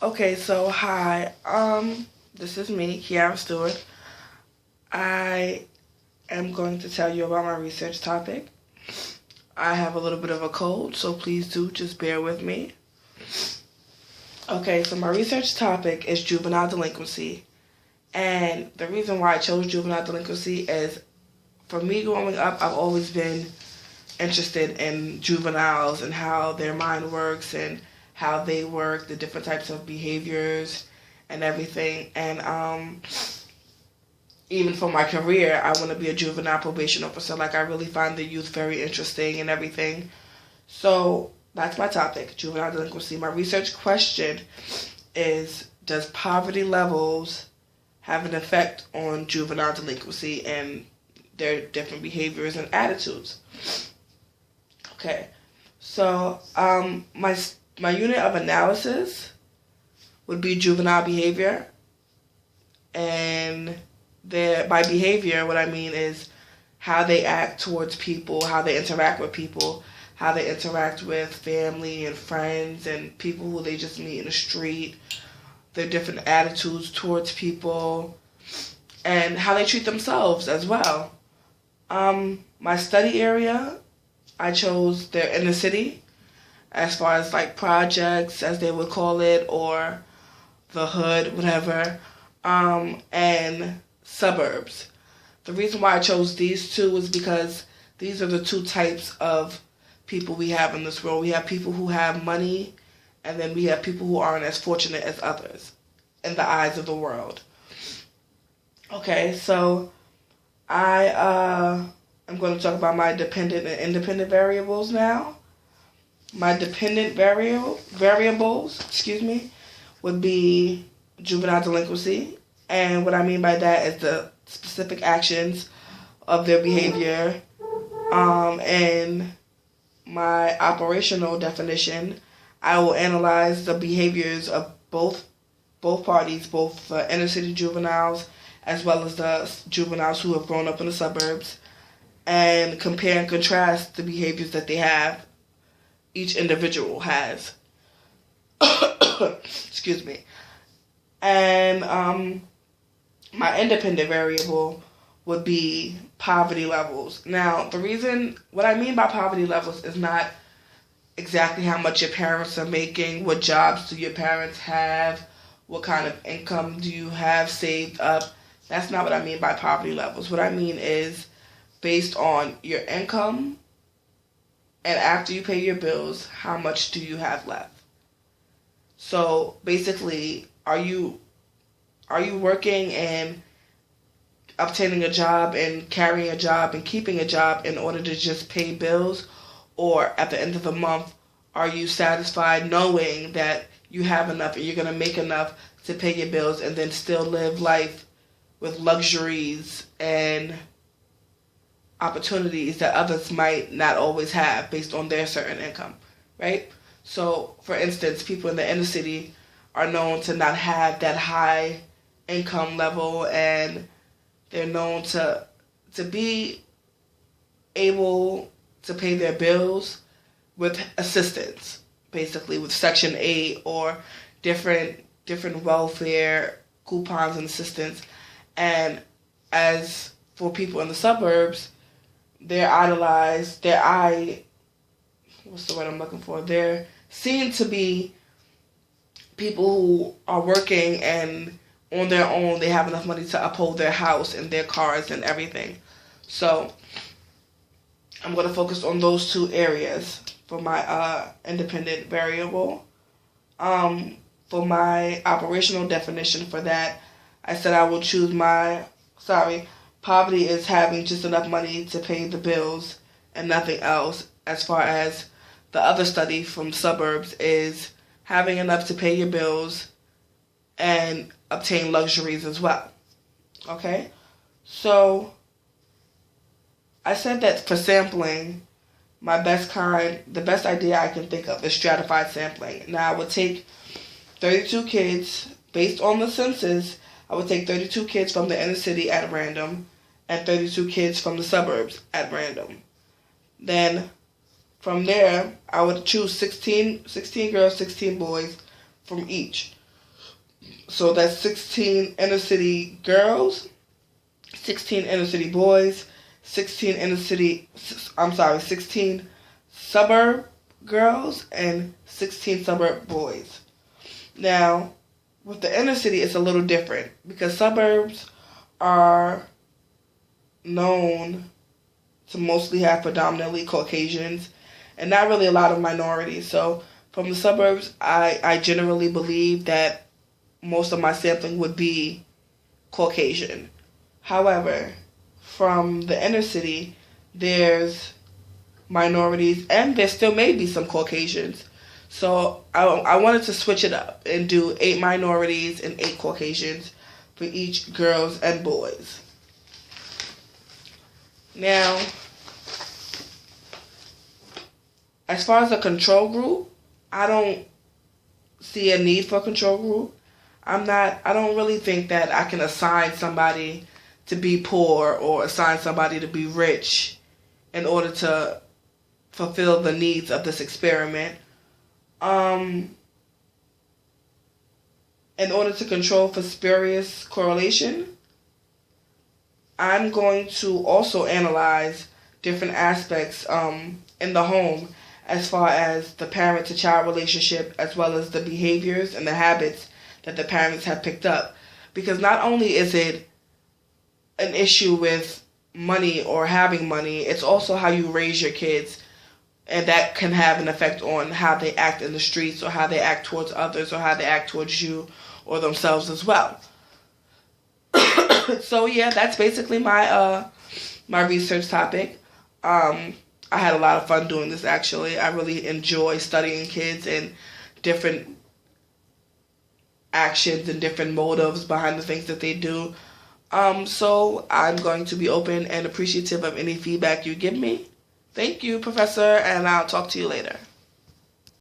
Okay, so hi. This is me, Kiara Stewart. I am going to tell you about my research topic. I have a little bit of a cold, so please do just bear with me. Okay, so my research topic is juvenile delinquency. And the reason why I chose juvenile delinquency is for me growing up, I've always been interested in juveniles and how their mind works and how they work, the different types of behaviors and everything. And even for my career, I want to be a juvenile probation officer. Like, I really find the youth very interesting and everything. So that's my topic, juvenile delinquency. My research question is, does poverty levels have an effect on juvenile delinquency and their different behaviors and attitudes? Okay, so my unit of analysis would be juvenile behavior, and by behavior, what I mean is how they act towards people, how they interact with people, how they interact with family and friends and people who they just meet in the street, their different attitudes towards people, and how they treat themselves as well. My study area, I chose the inner city as far as like projects, as they would call it, or the hood, whatever, and suburbs. The reason why I chose these two was because these are the two types of people we have in this world. We have people who have money, and then we have people who aren't as fortunate as others in the eyes of the world. Okay, so I am going to talk about my dependent and independent variables now. My dependent variables, would be juvenile delinquency, and what I mean by that is the specific actions of their behavior. And my operational definition, I will analyze the behaviors of both parties, both the inner city juveniles as well as the juveniles who have grown up in the suburbs, and compare and contrast the behaviors that they have, each individual has. Excuse me. And my independent variable would be poverty levels. Now, what I mean by poverty levels is not exactly how much your parents are making, what jobs do your parents have, what kind of income do you have saved up. That's not what I mean by poverty levels. What I mean is based on your income, and after you pay your bills, how much do you have left? So basically, are you working and obtaining a job and carrying a job and keeping a job in order to just pay bills? Or at the end of the month, are you satisfied knowing that you have enough and you're going to make enough to pay your bills and then still live life with luxuries and opportunities that others might not always have based on their certain income, right? So, for instance, people in the inner city are known to not have that high income level, and they're known to be able to pay their bills with assistance, basically with Section 8 or different welfare coupons and assistance. And as for people in the suburbs, they're seen to be people who are working and on their own, they have enough money to uphold their house and their cars and everything. So I'm going to focus on those two areas for my independent variable. For my operational definition for that, I said I will choose poverty is having just enough money to pay the bills and nothing else. As far as the other study from suburbs is having enough to pay your bills and obtain luxuries as well. Okay? So I said that for sampling, the best idea I can think of is stratified sampling. Now, I would take 32 kids, based on the census, I would take 32 kids from the inner city at random and 32 kids from the suburbs at random. Then, from there, I would choose 16 girls, 16 boys from each. So that's 16 inner city girls, 16 inner city boys, 16 suburb girls, and 16 suburb boys. Now, with the inner city, it's a little different because suburbs are known to mostly have predominantly Caucasians and not really a lot of minorities. So from the suburbs, I generally believe that most of my sampling would be Caucasian. However, from the inner city, there's minorities and there still may be some Caucasians. So I wanted to switch it up and do 8 minorities and 8 Caucasians for each girls and boys. Now, as far as a control group, I don't see a need for a control group. I don't really think that I can assign somebody to be poor or assign somebody to be rich in order to fulfill the needs of this experiment. In order to control for spurious correlation, I'm going to also analyze different aspects in the home as far as the parent-to-child relationship as well as the behaviors and the habits that the parents have picked up. Because not only is it an issue with money or having money, it's also how you raise your kids. And that can have an effect on how they act in the streets or how they act towards others or how they act towards you or themselves as well. So yeah, that's basically my research topic. I had a lot of fun doing this actually. I really enjoy studying kids and different actions and different motives behind the things that they do. So I'm going to be open and appreciative of any feedback you give me. Thank you, Professor, and I'll talk to you later.